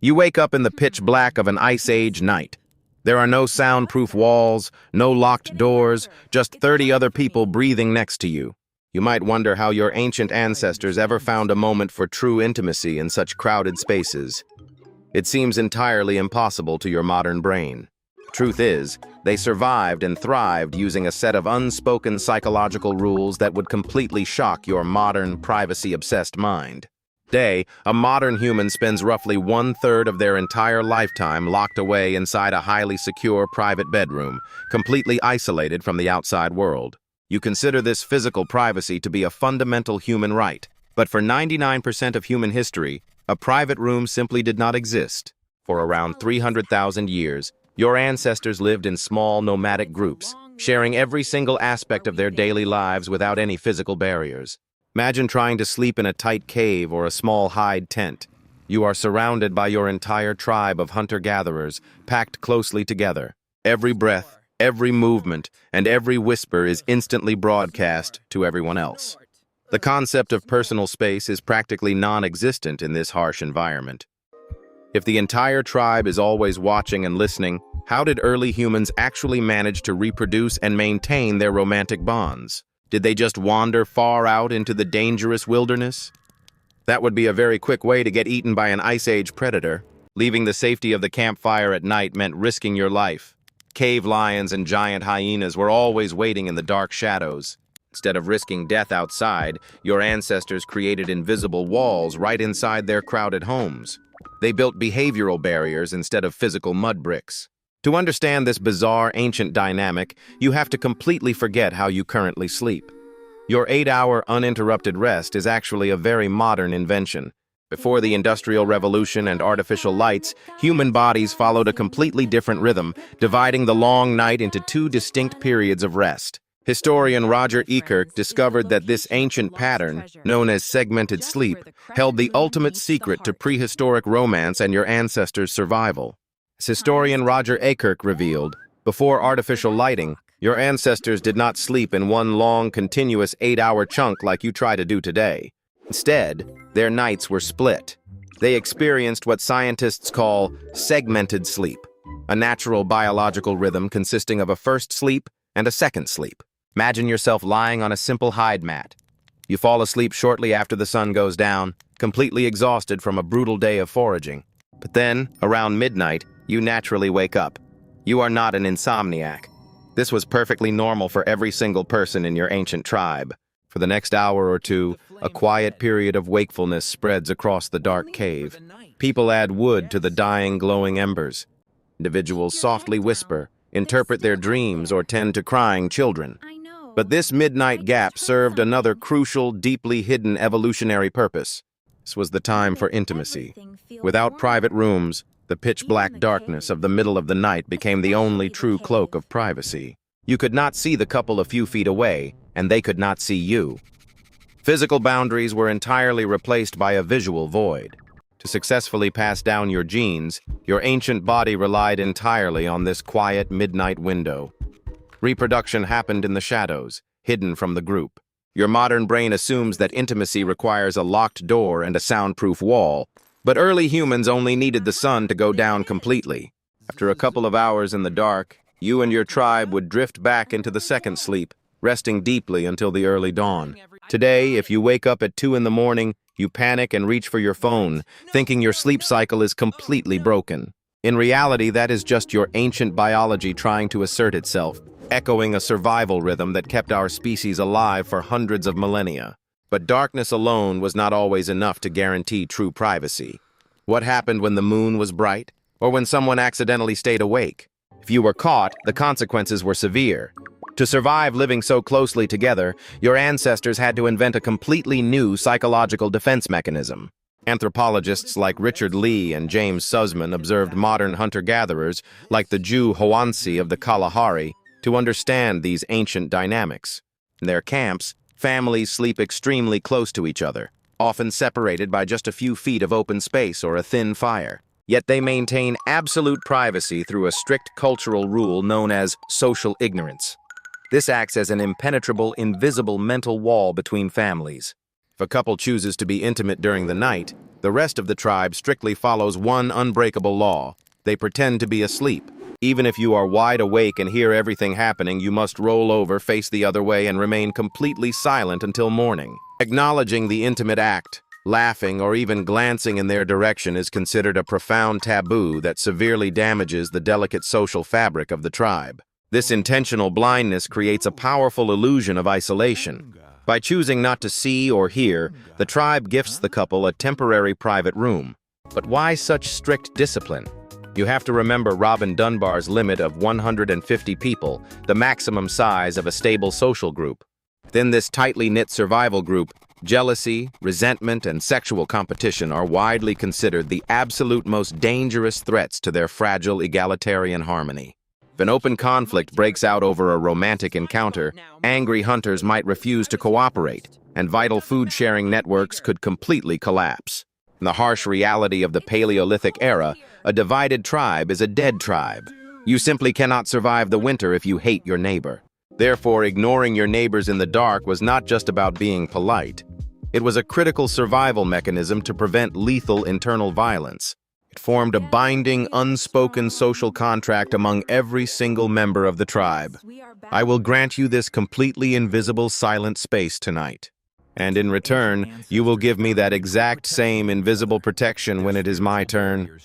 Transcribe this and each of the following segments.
You wake up in the pitch black of an ice age night. There are no soundproof walls, no locked doors, just 30 other people breathing next to you. You might wonder how your ancient ancestors ever found a moment for true intimacy in such crowded spaces. It seems entirely impossible to your modern brain. Truth is, they survived and thrived using a set of unspoken psychological rules that would completely shock your modern, privacy-obsessed mind. Today, a modern human spends roughly 1/3 of their entire lifetime locked away inside a highly secure private bedroom, completely isolated from the outside world. You consider this physical privacy to be a fundamental human right, but for 99% of human history, a private room simply did not exist. For around 300,000 years, your ancestors lived in small nomadic groups, sharing every single aspect of their daily lives without any physical barriers. Imagine trying to sleep in a tight cave or a small hide tent. You are surrounded by your entire tribe of hunter-gatherers, packed closely together. Every breath, every movement, and every whisper is instantly broadcast to everyone else. The concept of personal space is practically non-existent in this harsh environment. If the entire tribe is always watching and listening, how did early humans actually manage to reproduce and maintain their romantic bonds? Did they just wander far out into the dangerous wilderness? That would be a very quick way to get eaten by an Ice Age predator. Leaving the safety of the campfire at night meant risking your life. Cave lions and giant hyenas were always waiting in the dark shadows. Instead of risking death outside, your ancestors created invisible walls right inside their crowded homes. They built behavioral barriers instead of physical mud bricks. To understand this bizarre ancient dynamic, you have to completely forget how you currently sleep. Your 8-hour uninterrupted rest is actually a very modern invention. Before the Industrial Revolution and artificial lights, human bodies followed a completely different rhythm, dividing the long night into 2 distinct periods of rest. Historian Roger Ekirk discovered that this ancient pattern, known as segmented sleep, held the ultimate secret to prehistoric romance and your ancestors' survival. As historian Roger Ekirk revealed, before artificial lighting, your ancestors did not sleep in one long, continuous 8-hour chunk like you try to do today. Instead, their nights were split. They experienced what scientists call segmented sleep, a natural biological rhythm consisting of a first sleep and a second sleep. Imagine yourself lying on a simple hide mat. You fall asleep shortly after the sun goes down, completely exhausted from a brutal day of foraging. But then, around midnight, you naturally wake up. You are not an insomniac. This was perfectly normal for every single person in your ancient tribe. For the next hour or two, a quiet period of wakefulness spreads across the dark cave. People add wood to the dying, glowing embers. Individuals softly whisper, interpret their dreams, or tend to crying children. But this midnight gap served another crucial, deeply hidden evolutionary purpose. This was the time for intimacy. Without private rooms, the pitch-black darkness of the middle of the night became the only true cloak of privacy. You could not see the couple a few feet away, and they could not see you. Physical boundaries were entirely replaced by a visual void. To successfully pass down your genes, your ancient body relied entirely on this quiet midnight window. Reproduction happened in the shadows, hidden from the group. Your modern brain assumes that intimacy requires a locked door and a soundproof wall, but early humans only needed the sun to go down completely. After a couple of hours in the dark, you and your tribe would drift back into the second sleep, resting deeply until the early dawn. Today, if you wake up at 2 in the morning, you panic and reach for your phone, thinking your sleep cycle is completely broken. In reality, that is just your ancient biology trying to assert itself, echoing a survival rhythm that kept our species alive for hundreds of millennia. But darkness alone was not always enough to guarantee true privacy. What happened when the moon was bright, or when someone accidentally stayed awake? If you were caught, the consequences were severe. To survive living so closely together, your ancestors had to invent a completely new psychological defense mechanism. Anthropologists like Richard Lee and James Sussman observed modern hunter-gatherers, like the Jew Hoansi of the Kalahari, to understand these ancient dynamics. In their camps, families sleep extremely close to each other, often separated by just a few feet of open space or a thin fire. Yet they maintain absolute privacy through a strict cultural rule known as social ignorance. This acts as an impenetrable, invisible mental wall between families. If a couple chooses to be intimate during the night, The rest of the tribe strictly follows one unbreakable law. They pretend to be asleep. Even if you are wide awake and hear everything happening, you must roll over, face the other way, and remain completely silent until morning. Acknowledging the intimate act, laughing, or even glancing in their direction is considered a profound taboo that severely damages the delicate social fabric of the tribe. This intentional blindness creates a powerful illusion of isolation. By choosing not to see or hear, the tribe gifts the couple a temporary private room. But why such strict discipline? You have to remember Robin Dunbar's limit of 150 people, the maximum size of a stable social group. Within this tightly knit survival group, jealousy, resentment, and sexual competition are widely considered the absolute most dangerous threats to their fragile egalitarian harmony. If an open conflict breaks out over a romantic encounter, angry hunters might refuse to cooperate, and vital food-sharing networks could completely collapse. In the harsh reality of the Paleolithic era, a divided tribe is a dead tribe. You simply cannot survive the winter if you hate your neighbor. Therefore, ignoring your neighbors in the dark was not just about being polite. It was a critical survival mechanism to prevent lethal internal violence. It formed a binding, unspoken social contract among every single member of the tribe. I will grant you this completely invisible silent space tonight. And in return, you will give me that exact same invisible protection when it is my turn.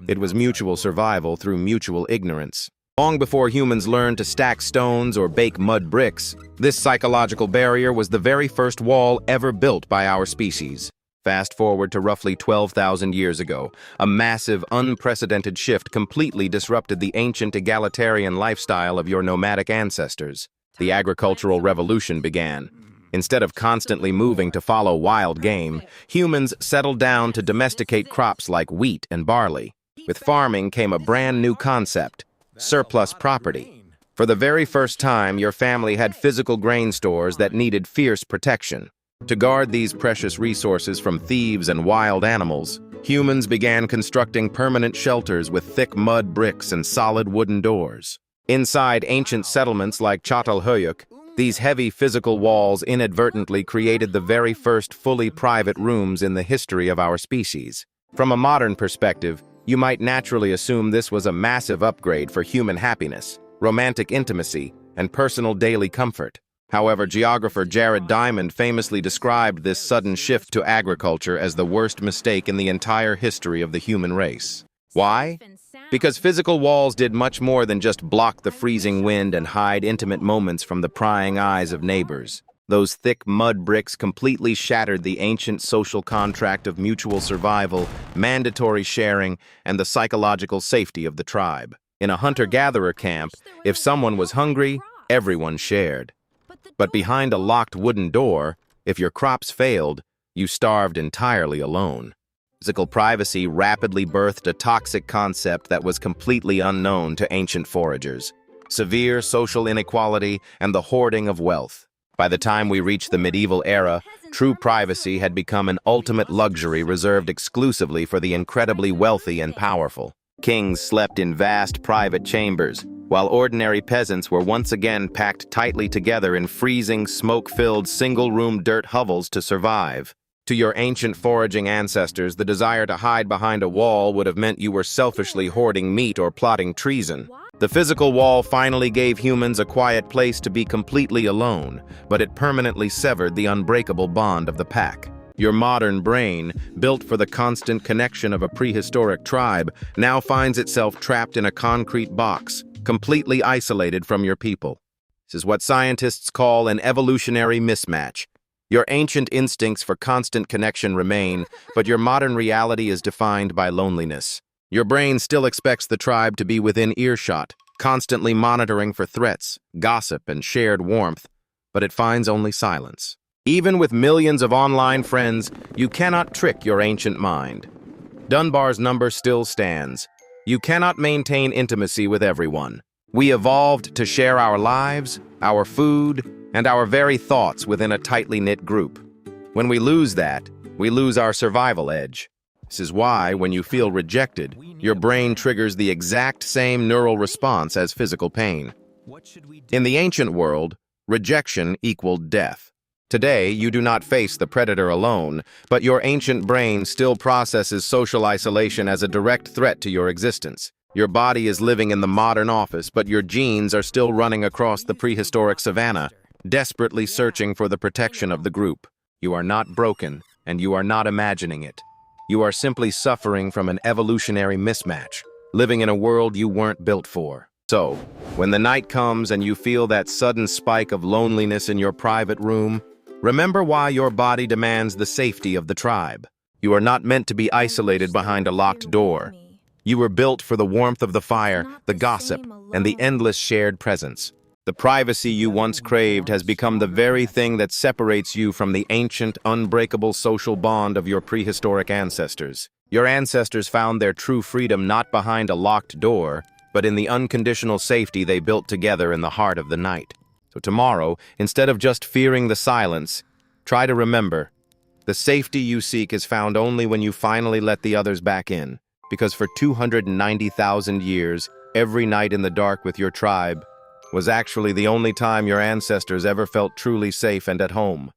It was mutual survival through mutual ignorance. Long before humans learned to stack stones or bake mud bricks, this psychological barrier was the very first wall ever built by our species. Fast forward to roughly 12,000 years ago, a massive, unprecedented shift completely disrupted the ancient egalitarian lifestyle of your nomadic ancestors. The agricultural revolution began. Instead of constantly moving to follow wild game, humans settled down to domesticate crops like wheat and barley. With farming came a brand new concept: surplus property. For the very first time, your family had physical grain stores that needed fierce protection. To guard these precious resources from thieves and wild animals, humans began constructing permanent shelters with thick mud bricks and solid wooden doors. Inside ancient settlements like Çatalhöyük, these heavy physical walls inadvertently created the very first fully private rooms in the history of our species. From a modern perspective, you might naturally assume this was a massive upgrade for human happiness, romantic intimacy, and personal daily comfort. However, geographer Jared Diamond famously described this sudden shift to agriculture as the worst mistake in the entire history of the human race. Why? Because physical walls did much more than just block the freezing wind and hide intimate moments from the prying eyes of neighbors. Those thick mud bricks completely shattered the ancient social contract of mutual survival, mandatory sharing, and the psychological safety of the tribe. In a hunter-gatherer camp, if someone was hungry, everyone shared. But behind a locked wooden door, if your crops failed, you starved entirely alone. Physical privacy rapidly birthed a toxic concept that was completely unknown to ancient foragers: severe social inequality and the hoarding of wealth. By the time we reached the medieval era, true privacy had become an ultimate luxury reserved exclusively for the incredibly wealthy and powerful. Kings slept in vast private chambers, while ordinary peasants were once again packed tightly together in freezing, smoke-filled, single-room dirt hovels to survive. To your ancient foraging ancestors, the desire to hide behind a wall would have meant you were selfishly hoarding meat or plotting treason. The physical wall finally gave humans a quiet place to be completely alone, but it permanently severed the unbreakable bond of the pack. Your modern brain, built for the constant connection of a prehistoric tribe, now finds itself trapped in a concrete box, completely isolated from your people. This is what scientists call an evolutionary mismatch. Your ancient instincts for constant connection remain, but your modern reality is defined by loneliness. Your brain still expects the tribe to be within earshot, constantly monitoring for threats, gossip, and shared warmth, but it finds only silence. Even with millions of online friends, you cannot trick your ancient mind. Dunbar's number still stands. You cannot maintain intimacy with everyone. We evolved to share our lives, our food, and our very thoughts within a tightly knit group. When we lose that, we lose our survival edge. This is why, when you feel rejected, your brain triggers the exact same neural response as physical pain. In the ancient world, rejection equaled death. Today, you do not face the predator alone, but your ancient brain still processes social isolation as a direct threat to your existence. Your body is living in the modern office, but your genes are still running across the prehistoric savanna, desperately searching for the protection of the group. You are not broken, and you are not imagining it. You are simply suffering from an evolutionary mismatch, living in a world you weren't built for. So, when the night comes and you feel that sudden spike of loneliness in your private room, remember why your body demands the safety of the tribe. You are not meant to be isolated behind a locked door. You were built for the warmth of the fire, the gossip, and the endless shared presence. The privacy you once craved has become the very thing that separates you from the ancient, unbreakable social bond of your prehistoric ancestors. Your ancestors found their true freedom not behind a locked door, but in the unconditional safety they built together in the heart of the night. So tomorrow, instead of just fearing the silence, try to remember, the safety you seek is found only when you finally let the others back in. Because for 290,000 years, every night in the dark with your tribe was actually the only time your ancestors ever felt truly safe and at home.